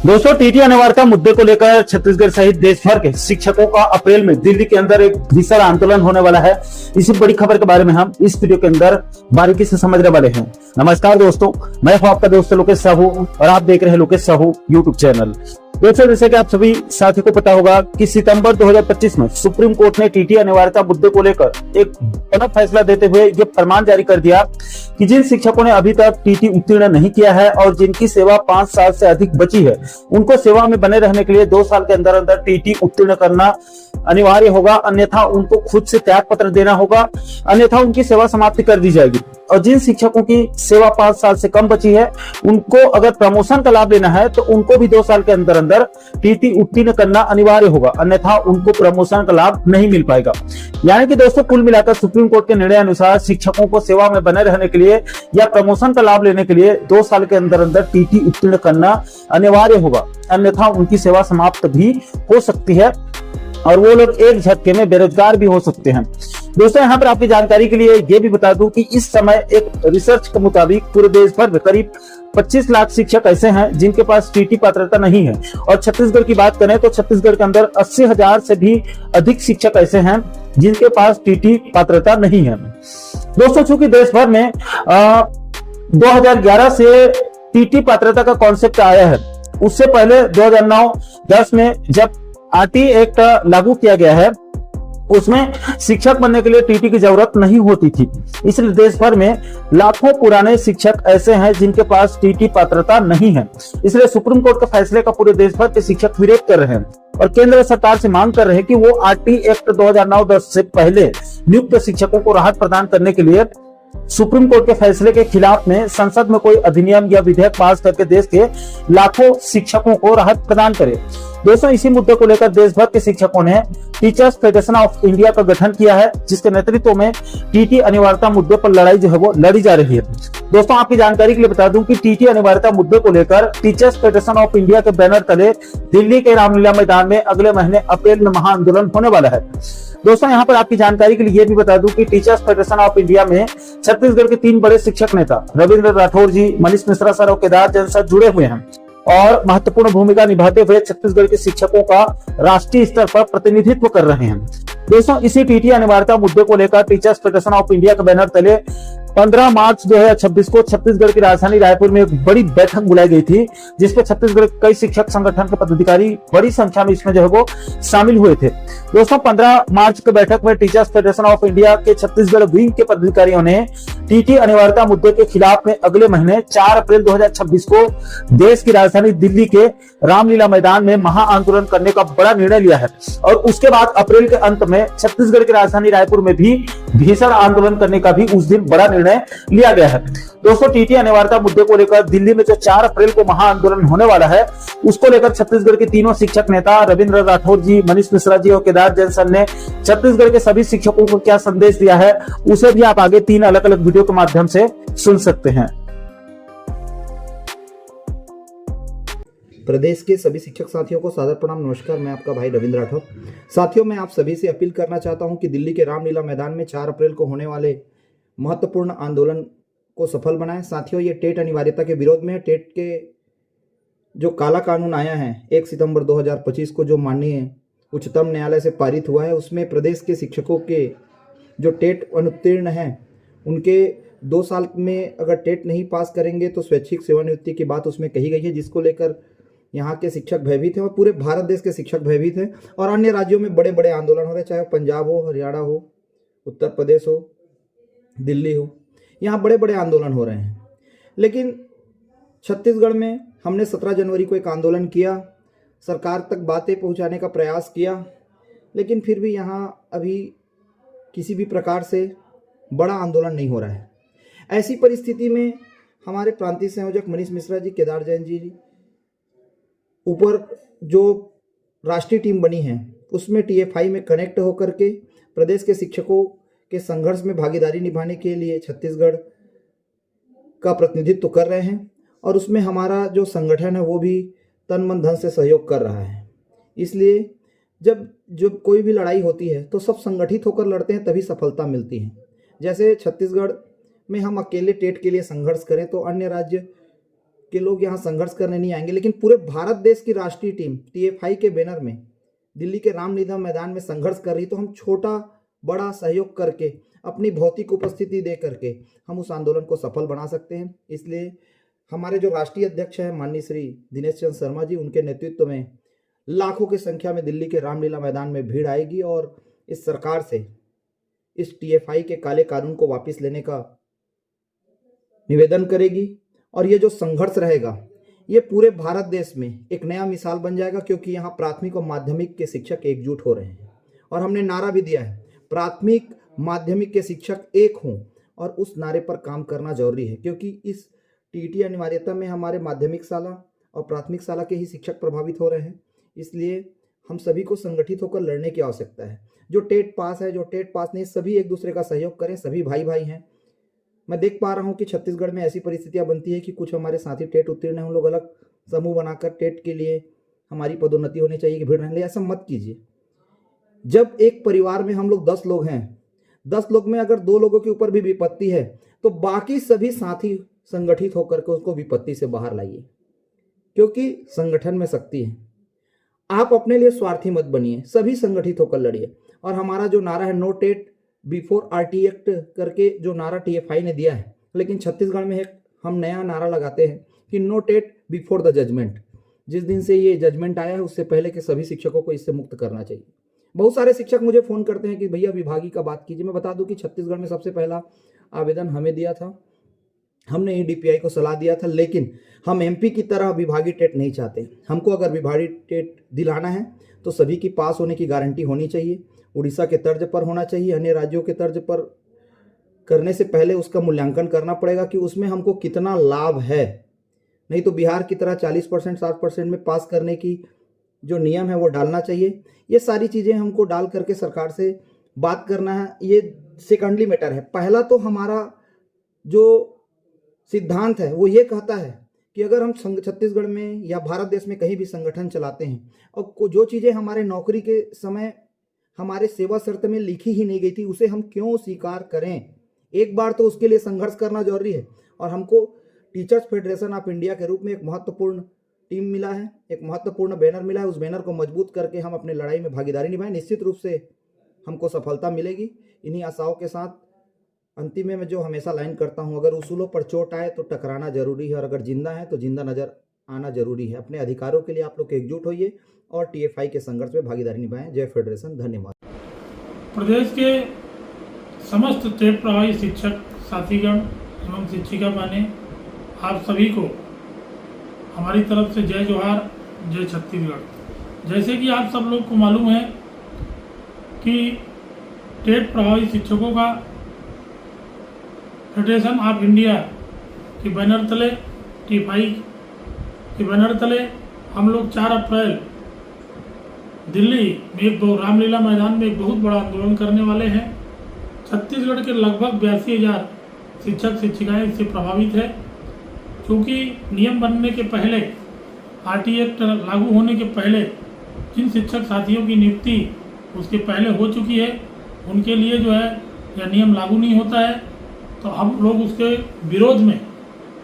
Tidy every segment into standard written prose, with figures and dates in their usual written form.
दोस्तों, टीटी अनिवार्यता मुद्दे को लेकर छत्तीसगढ़ सहित देश भर के शिक्षकों का अप्रैल में दिल्ली के अंदर एक भीषण आंदोलन होने वाला है। इसी बड़ी खबर के बारे में हम इस वीडियो के अंदर बारीकी से समझने वाले हैं। नमस्कार दोस्तों, मैं हूं आपका दोस्त लोकेश साहू और आप देख रहे हैं लोकेश साहू यूट्यूब चैनल। दोस्तों, जैसे कि आप सभी साथियों को पता होगा कि सितंबर 2025 में सुप्रीम कोर्ट ने टीटी अनिवार्यता मुद्दे को लेकर एक बड़ा फैसला देते हुए ये फरमान जारी कर दिया कि जिन शिक्षकों ने अभी तक टीटी उत्तीर्ण नहीं किया है और जिनकी सेवा 5 साल से अधिक बची है, उनको सेवा में बने रहने के लिए 2 साल के अंदर अंदर टीटी उत्तीर्ण करना अनिवार्य होगा, अन्यथा उनको खुद से त्याग पत्र देना होगा, अन्यथा उनकी सेवा समाप्ति कर दी जाएगी। और जिन शिक्षकों की सेवा 5 साल से कम बची है, उनको अगर प्रमोशन का लाभ लेना है तो उनको भी 2 साल के अंदर अंदर टीटी उत्तीर्ण करना अनिवार्य होगा, अन्यथा उनको प्रमोशन का लाभ नहीं मिल पाएगा। यानी कि दोस्तों, कुल मिलाकर सुप्रीम कोर्ट के निर्णय अनुसार शिक्षकों को सेवा में बने रहने के लिए या प्रमोशन का लाभ लेने के लिए 2 साल के अंदर अंदर टीटी उत्तीर्ण करना अनिवार्य होगा, अन्यथा उनकी सेवा समाप्त भी हो सकती है और वो लोग एक झटके में बेरोजगार भी हो सकते हैं। दोस्तों, यहाँ पर आपकी जानकारी के लिए ये भी बता दूं कि इस समय एक रिसर्च के मुताबिक पूरे देश भर में करीब 25 लाख शिक्षक ऐसे हैं जिनके पास टीटी पात्रता नहीं है। और छत्तीसगढ़ की बात करें तो छत्तीसगढ़ के अंदर 80,000 से भी अधिक शिक्षक ऐसे हैं जिनके पास टीटी पात्रता नहीं है। दोस्तों, चूंकि देश भर में 2011 से टीटी पात्रता का कॉन्सेप्ट आया है, उससे पहले 2009-10 में जब आरटी एक्ट लागू किया गया है, उसमें शिक्षक बनने के लिए टीटी की जरूरत नहीं होती थी। इसलिए देश भर में लाखों पुराने शिक्षक ऐसे हैं जिनके पास टीटी पात्रता नहीं है। इसलिए सुप्रीम कोर्ट के फैसले का पूरे देश भर के शिक्षक विरोध कर रहे हैं और केंद्र सरकार से मांग कर रहे हैं कि वो आरटी एक्ट 2009-10 से पहले नियुक्त शिक्षकों को राहत प्रदान करने के लिए सुप्रीम कोर्ट के फैसले के खिलाफ में संसद में कोई अधिनियम या विधेयक पास करके देश के लाखों शिक्षकों को राहत प्रदान करे। दोस्तों, इसी मुद्दे को लेकर देश भर के शिक्षकों ने टीचर्स फेडरेशन ऑफ इंडिया का गठन किया है, जिसके नेतृत्व में टीटी अनिवार्यता मुद्दे पर लड़ाई जो है वो लड़ी जा रही है। दोस्तों, आपकी जानकारी के लिए बता दूं कि टीटी अनिवार्यता मुद्दे को लेकर टीचर्स फेडरेशन ऑफ इंडिया के बैनर तले दिल्ली के रामलीला मैदान में अगले महीने अप्रैल में महाआंदोलन होने वाला है। दोस्तों, यहाँ पर आपकी जानकारी के लिए ये भी बता दूं कि टीचर्स फेडरेशन ऑफ इंडिया में छत्तीसगढ़ के 3 बड़े शिक्षक नेता रविंद्र राठौर जी, मनीष मिश्रा सर और केदार जैन सर जुड़े हुए हैं और महत्वपूर्ण भूमिका निभाते हुए छत्तीसगढ़ के शिक्षकों का राष्ट्रीय स्तर पर प्रतिनिधित्व कर रहे हैं। दोस्तों, इसी टीटी अनिवार्यता मुद्दे को लेकर टीचर्स फेडरेशन ऑफ इंडिया के बैनर तले 15 मार्च 2026 को छत्तीसगढ़ की राजधानी रायपुर में एक बड़ी बैठक बुलाई गई थी, जिसपे छत्तीसगढ़ के कई शिक्षक संगठन के पदाधिकारी बड़ी संख्या में इसमें जो है वो शामिल हुए थे। दोस्तों, 15 मार्च की बैठक में टीचर्स फेडरेशन ऑफ इंडिया के छत्तीसगढ़ विंग के पदाधिकारियों ने टीटी अनिवार्यता मुद्दे के खिलाफ में अगले महीने 4 अप्रैल 2026 को देश की राजधानी दिल्ली के रामलीला मैदान में महाआंदोलन करने का बड़ा निर्णय लिया है और उसके बाद अप्रैल के अंत में छत्तीसगढ़ की राजधानी रायपुर में भी भीषण आंदोलन करने का भी उस दिन बड़ा निर्णय लिया गया है। दोस्तों, टीटी अनिवार्यता मुद्दे को लेकर दिल्ली में जो 4 अप्रैल को महाआंदोलन होने वाला है, उसको लेकर छत्तीसगढ़ के तीनों शिक्षक नेता रविंद्र राठौर जी, मनीष मिश्रा जी और केदार जैन सर ने छत्तीसगढ़ के सभी शिक्षकों को क्या संदेश दिया है, उसे भी आप आगे 3 अलग अलग वीडियो के माध्यम से सुन सकते हैं। प्रदेश के सभी शिक्षक साथियों को सादर प्रणाम, नमस्कार। मैं आपका भाई रविंद्र राठौर। साथियों, मैं आप सभी से अपील करना चाहता हूं कि दिल्ली के रामलीला मैदान में 4 अप्रैल को होने वाले महत्वपूर्ण आंदोलन को सफल बनाएं। साथियों, ये टेट अनिवार्यता के विरोध में है। टेट के जो काला कानून आया है 1 सितंबर 2025 को, जो माननीय उच्चतम न्यायालय से पारित हुआ है, उसमें प्रदेश के शिक्षकों के जो टेट अनुत्तीर्ण हैं उनके 2 साल में अगर टेट नहीं पास करेंगे तो स्वैच्छिक सेवानिवृत्ति की बात उसमें कही गई है, जिसको लेकर यहाँ के शिक्षक भयभीत हैं और पूरे भारत देश के शिक्षक भयभीत हैं। और अन्य राज्यों में बड़े बड़े आंदोलन हो रहे हैं, चाहे पंजाब हो, हरियाणा हो, उत्तर प्रदेश हो, दिल्ली हो, यहाँ बड़े बड़े आंदोलन हो रहे हैं। लेकिन छत्तीसगढ़ में हमने 17 जनवरी को एक आंदोलन किया, सरकार तक बातें पहुँचाने का प्रयास किया, लेकिन फिर भी यहाँ अभी किसी भी प्रकार से बड़ा आंदोलन नहीं हो रहा है। ऐसी परिस्थिति में हमारे प्रांतीय संयोजक मनीष मिश्रा जी, केदार जैन जी ऊपर जो राष्ट्रीय टीम बनी है, उसमें TFI में कनेक्ट होकर के प्रदेश के शिक्षकों के संघर्ष में भागीदारी निभाने के लिए छत्तीसगढ़ का प्रतिनिधित्व कर रहे हैं और उसमें हमारा जो संगठन है वो भी तन मन धन से सहयोग कर रहा है। इसलिए जब कोई भी लड़ाई होती है तो सब संगठित होकर लड़ते हैं, तभी सफलता मिलती है। जैसे छत्तीसगढ़ में हम अकेले टेट के लिए संघर्ष करें तो अन्य राज्य के लोग यहाँ संघर्ष करने नहीं आएंगे, लेकिन पूरे भारत देश की राष्ट्रीय टीम टीएफआई के बैनर में दिल्ली के रामलीला मैदान में संघर्ष कर रही, तो हम छोटा बड़ा सहयोग करके अपनी भौतिक उपस्थिति दे करके हम उस आंदोलन को सफल बना सकते हैं। इसलिए हमारे जो राष्ट्रीय अध्यक्ष हैं माननीय श्री दिनेश चंद्र शर्मा जी, उनके नेतृत्व में लाखों की संख्या में दिल्ली के रामलीला मैदान में भीड़ आएगी और इस सरकार से इस टीएफआई के काले कानून को वापस लेने का निवेदन करेगी। और ये जो संघर्ष रहेगा ये पूरे भारत देश में एक नया मिसाल बन जाएगा, क्योंकि यहाँ प्राथमिक और माध्यमिक के शिक्षक एकजुट हो रहे हैं और हमने नारा भी दिया है, प्राथमिक माध्यमिक के शिक्षक एक हों, और उस नारे पर काम करना जरूरी है, क्योंकि इस टीटी अनिवार्यता में हमारे माध्यमिक शाला और प्राथमिक शाला के ही शिक्षक प्रभावित हो रहे हैं। इसलिए हम सभी को संगठित होकर लड़ने की आवश्यकता है। जो टेट पास है, जो टेट पास नहीं, सभी एक दूसरे का सहयोग करें, सभी भाई भाई हैं। मैं देख पा रहा हूँ कि छत्तीसगढ़ में ऐसी परिस्थितियाँ बनती है कि कुछ हमारे साथी टेट उत्तीर्ण हैं, हम लोग अलग समूह बनाकर टेट के लिए हमारी पदोन्नति होनी चाहिए कि भीड़ रहने लगे, ऐसा मत कीजिए। जब एक परिवार में हम लोग 10 लोग हैं, 10 लोग में अगर 2 लोगों के ऊपर भी विपत्ति है तो बाकी सभी साथी संगठित होकर के उसको विपत्ति से बाहर लाइए, क्योंकि संगठन में शक्ति है। आप अपने लिए स्वार्थी मत बनिए, सभी संगठित होकर लड़िए। और हमारा जो नारा है no TET before RT act करके जो नारा टीएफआई ने दिया है, लेकिन छत्तीसगढ़ में एक हम नया नारा लगाते हैं कि no TET before the judgement. जिस दिन से ये जजमेंट आया है उससे पहले के सभी शिक्षकों को इससे मुक्त करना चाहिए। बहुत सारे शिक्षक मुझे फ़ोन करते हैं कि भैया विभागीय का बात कीजिए। मैं बता दूं कि छत्तीसगढ़ में सबसे पहला आवेदन हमें दिया था, हमने ही डीपीआई को सलाह दिया था, लेकिन हम एमपी की तरह विभागीय टेट नहीं चाहते। हमको अगर विभागीय टेट दिलाना है तो सभी की पास होने की गारंटी होनी चाहिए, उड़ीसा के तर्ज पर होना चाहिए, अन्य राज्यों के तर्ज पर करने से पहले उसका मूल्यांकन करना पड़ेगा कि उसमें हमको कितना लाभ है। नहीं तो बिहार की तरह 40% 60% में पास करने की जो नियम है वो डालना चाहिए। ये सारी चीज़ें हमको डाल करके सरकार से बात करना है, ये सेकेंडरी मैटर है। पहला तो हमारा जो सिद्धांत है वो ये कहता है कि अगर हम छत्तीसगढ़ में या भारत देश में कहीं भी संगठन चलाते हैं और जो चीज़ें हमारे नौकरी के समय हमारे सेवा शर्त में लिखी ही नहीं गई थी उसे हम क्यों स्वीकार करें। एक बार तो उसके लिए संघर्ष करना जरूरी है। और हमको टीचर्स फेडरेशन ऑफ इंडिया के रूप में एक महत्वपूर्ण टीम मिला है, एक महत्वपूर्ण बैनर मिला है। उस बैनर को मजबूत करके हम अपने लड़ाई में भागीदारी निभाएं, निश्चित रूप से हमको सफलता मिलेगी। इन्हीं आशाओं के साथ अंतिम में मैं जो हमेशा लाइन करता हूं, अगर उसूलों पर चोट आए तो टकराना जरूरी है और अगर जिंदा है तो जिंदा नजर आना जरूरी है। अपने अधिकारों के लिए आप लोग एकजुट होइए और टीएफआई के संघर्ष में भागीदारी निभाएं। जय फेडरेशन, धन्यवाद। प्रदेश के समस्त टेट प्रभावी शिक्षक साथीगण एवं शिक्षिका बने आप सभी को हमारी तरफ से जय जोहार, जय छत्तीसगढ़। जैसे कि आप सब लोग को मालूम है कि टेट प्रभावी शिक्षकों का फेडरेशन ऑफ इंडिया के बैनर तले, टीएफआई के बैनर तले हम लोग 4 अप्रैल दिल्ली में एक रामलीला मैदान में एक बहुत बड़ा आंदोलन करने वाले हैं। छत्तीसगढ़ के लगभग 82,000 शिक्षक शिक्षिकाएं इससे प्रभावित है, क्योंकि नियम बनने के पहले, आरटी एक्ट लागू होने के पहले जिन शिक्षक साथियों की नियुक्ति उसके पहले हो चुकी है उनके लिए जो है यह नियम लागू नहीं होता है। तो हम लोग उसके विरोध में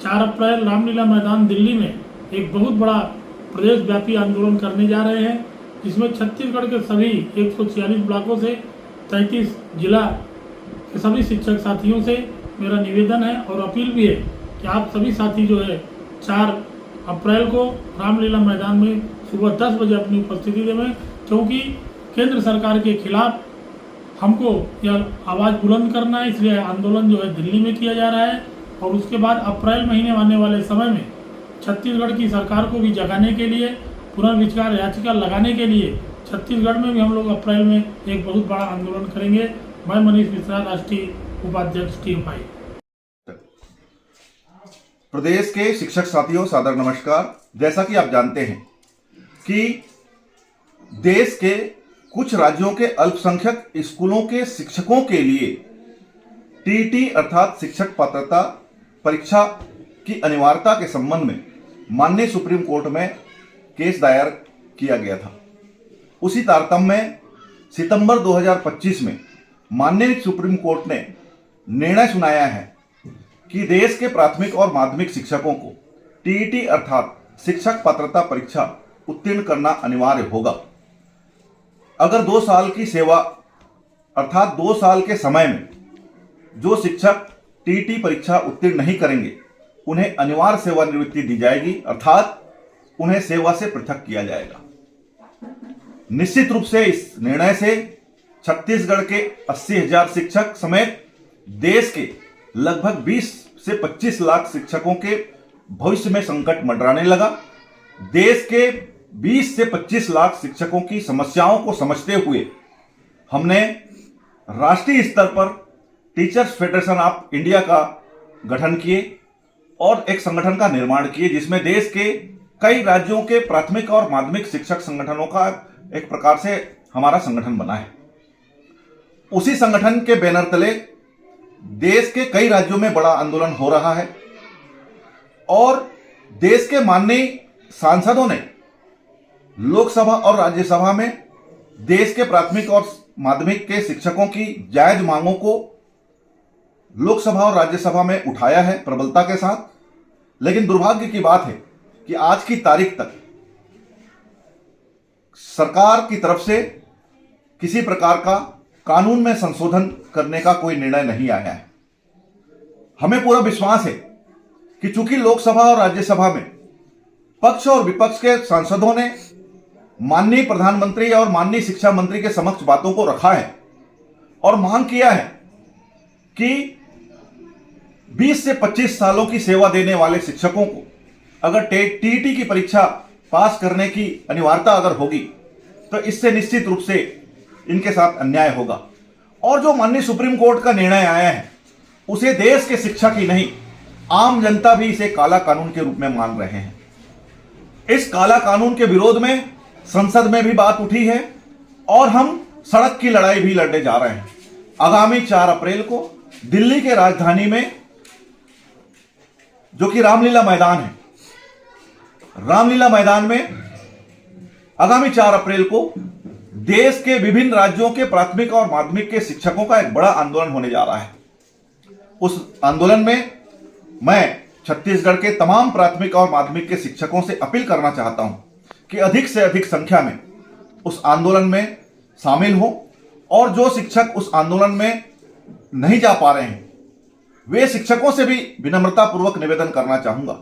4 अप्रैल रामलीला मैदान दिल्ली में एक बहुत बड़ा प्रदेश व्यापी आंदोलन करने जा रहे हैं, जिसमें छत्तीसगढ़ के सभी 146 ब्लॉकों से 33 जिला के सभी शिक्षक साथियों से मेरा निवेदन है और अपील भी है कि आप सभी साथी जो है 4 अप्रैल को रामलीला मैदान में सुबह 10 बजे अपनी उपस्थिति देवें, क्योंकि केंद्र सरकार के खिलाफ हमको यह आवाज़ बुलंद करना है। इसलिए आंदोलन जो है दिल्ली में किया जा रहा है और उसके बाद अप्रैल महीने आने वाले समय में छत्तीसगढ़ की सरकार को भी जगाने के लिए, पुनर्विचार याचिका लगाने के लिए छत्तीसगढ़ में भी हम लोग अप्रैल में एक बहुत बड़ा आंदोलन करेंगे। मैं मनीष मिश्रा, राष्ट्रीय उपाध्यक्ष टीएफआई। प्रदेश के शिक्षक साथियों सादर नमस्कार। जैसा कि आप जानते हैं कि देश के कुछ राज्यों के अल्पसंख्यक स्कूलों के शिक्षकों के लिए टीटी अर्थात शिक्षक पात्रता परीक्षा की अनिवार्यता के संबंध में माननीय सुप्रीम कोर्ट में केस दायर किया गया था। उसी तारतम्य में सितंबर 2025 में माननीय सुप्रीम कोर्ट ने निर्णय सुनाया है कि देश के प्राथमिक और माध्यमिक शिक्षकों को टीईटी अर्थात शिक्षक पात्रता परीक्षा उत्तीर्ण करना अनिवार्य होगा। अगर 2 साल की सेवा अर्थात 2 साल के समय में जो शिक्षक टीईटी परीक्षा उत्तीर्ण नहीं करेंगे उन्हें अनिवार्य सेवानिवृत्ति दी जाएगी, अर्थात उन्हें सेवा से पृथक किया जाएगा। निश्चित रूप से इस निर्णय से छत्तीसगढ़ के 80,000 शिक्षक समेत देश के लगभग 20 से 25 लाख शिक्षकों के भविष्य में संकट मंडराने लगा। देश के 20 से 25 लाख शिक्षकों की समस्याओं को समझते हुए हमने राष्ट्रीय स्तर पर टीचर्स फेडरेशन ऑफ इंडिया का गठन किए और एक संगठन का निर्माण किए, जिसमें देश के कई राज्यों के प्राथमिक और माध्यमिक शिक्षक संगठनों का एक प्रकार से हमारा संगठन बना है। उसी संगठन के बैनर तले देश के कई राज्यों में बड़ा आंदोलन हो रहा है और देश के माननीय सांसदों ने लोकसभा और राज्यसभा में देश के प्राथमिक और माध्यमिक के शिक्षकों की जायज मांगों को लोकसभा और राज्यसभा में उठाया है प्रबलता के साथ। लेकिन दुर्भाग्य की बात है कि आज की तारीख तक सरकार की तरफ से किसी प्रकार का कानून में संशोधन करने का कोई निर्णय नहीं आया है। हमें पूरा विश्वास है कि चूंकि लोकसभा और राज्यसभा में पक्ष और विपक्ष के सांसदों ने माननीय प्रधानमंत्री और माननीय शिक्षा मंत्री के समक्ष बातों को रखा है और मांग किया है कि 20 से 25 सालों की सेवा देने वाले शिक्षकों को अगर टीईटी की परीक्षा पास करने की अनिवार्यता अगर होगी तो इससे निश्चित रूप से इनके साथ अन्याय होगा। और जो माननीय सुप्रीम कोर्ट का निर्णय आया है उसे देश के शिक्षक ही नहीं, आम जनता भी इसे काला कानून के रूप में मान रहे हैं। इस काला कानून के विरोध में संसद में भी बात उठी है और हम सड़क की लड़ाई भी लड़ने जा रहे हैं। आगामी 4 अप्रैल को दिल्ली के राजधानी में, जो कि रामलीला मैदान है, रामलीला मैदान में आगामी 4 अप्रैल को देश के विभिन्न राज्यों के प्राथमिक और माध्यमिक के शिक्षकों का एक बड़ा आंदोलन होने जा रहा है। उस आंदोलन में मैं छत्तीसगढ़ के तमाम प्राथमिक और माध्यमिक के शिक्षकों से अपील करना चाहता हूं कि अधिक से अधिक संख्या में उस आंदोलन में शामिल हो और जो शिक्षक उस आंदोलन में नहीं जा पा रहे हैं वे शिक्षकों से भी विनम्रता पूर्वक निवेदन करना चाहूंगा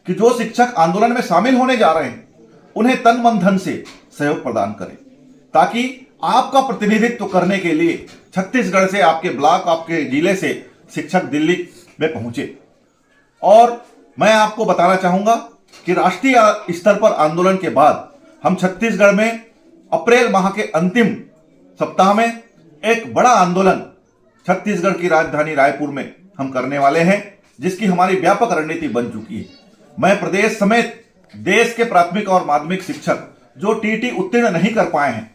कि जो शिक्षक आंदोलन में शामिल होने जा रहे हैं उन्हें तन मन धन से सहयोग प्रदान करें, ताकि आपका प्रतिनिधित्व करने के लिए छत्तीसगढ़ से, आपके ब्लॉक, आपके जिले से शिक्षक दिल्ली में पहुंचे। और मैं आपको बताना चाहूंगा कि राष्ट्रीय स्तर पर आंदोलन के बाद हम छत्तीसगढ़ में अप्रैल माह के अंतिम सप्ताह में एक बड़ा आंदोलन छत्तीसगढ़ की राजधानी रायपुर में हम करने वाले हैं, जिसकी हमारी व्यापक रणनीति बन चुकी है। मैं प्रदेश समेत देश के प्राथमिक और माध्यमिक शिक्षक जो टीईटी उत्तीर्ण नहीं कर पाए हैं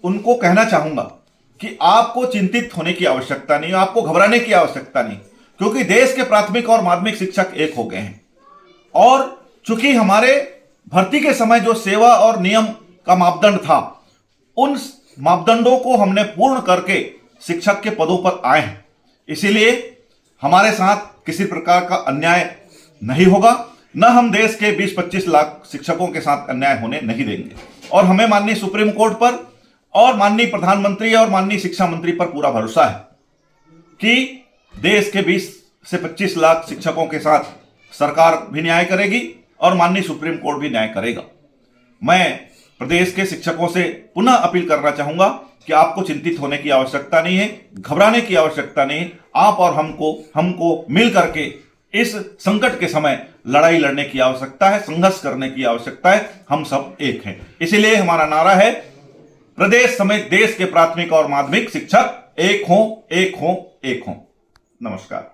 उनको कहना चाहूंगा कि आपको चिंतित होने की आवश्यकता नहीं, आपको घबराने की आवश्यकता नहीं, क्योंकि देश के प्राथमिक और माध्यमिक शिक्षक एक हो गए हैं। और चूंकि हमारे भर्ती के समय जो सेवा और नियम का मापदंड था, उन मापदंडों को हमने पूर्ण करके शिक्षक के पदों पर आए हैं, इसीलिए हमारे साथ किसी प्रकार का अन्याय नहीं होगा, न हम देश के 20-25 लाख शिक्षकों के साथ अन्याय होने नहीं देंगे। और हमें माननीय सुप्रीम कोर्ट पर और माननीय प्रधानमंत्री और माननीय शिक्षा मंत्री पर पूरा भरोसा है कि देश के 20 से 25 लाख शिक्षकों के साथ सरकार भी न्याय करेगी और माननीय सुप्रीम कोर्ट भी न्याय करेगा। मैं प्रदेश के शिक्षकों से पुनः अपील करना चाहूंगा कि आपको चिंतित होने की आवश्यकता नहीं है, घबराने की आवश्यकता नहीं। आप और हमको मिल करके इस संकट के समय लड़ाई लड़ने की आवश्यकता है, संघर्ष करने की आवश्यकता है। हम सब एक हैं, इसीलिए हमारा नारा है, प्रदेश समेत देश के प्राथमिक और माध्यमिक शिक्षक एक हों, एक हों, एक हों। नमस्कार।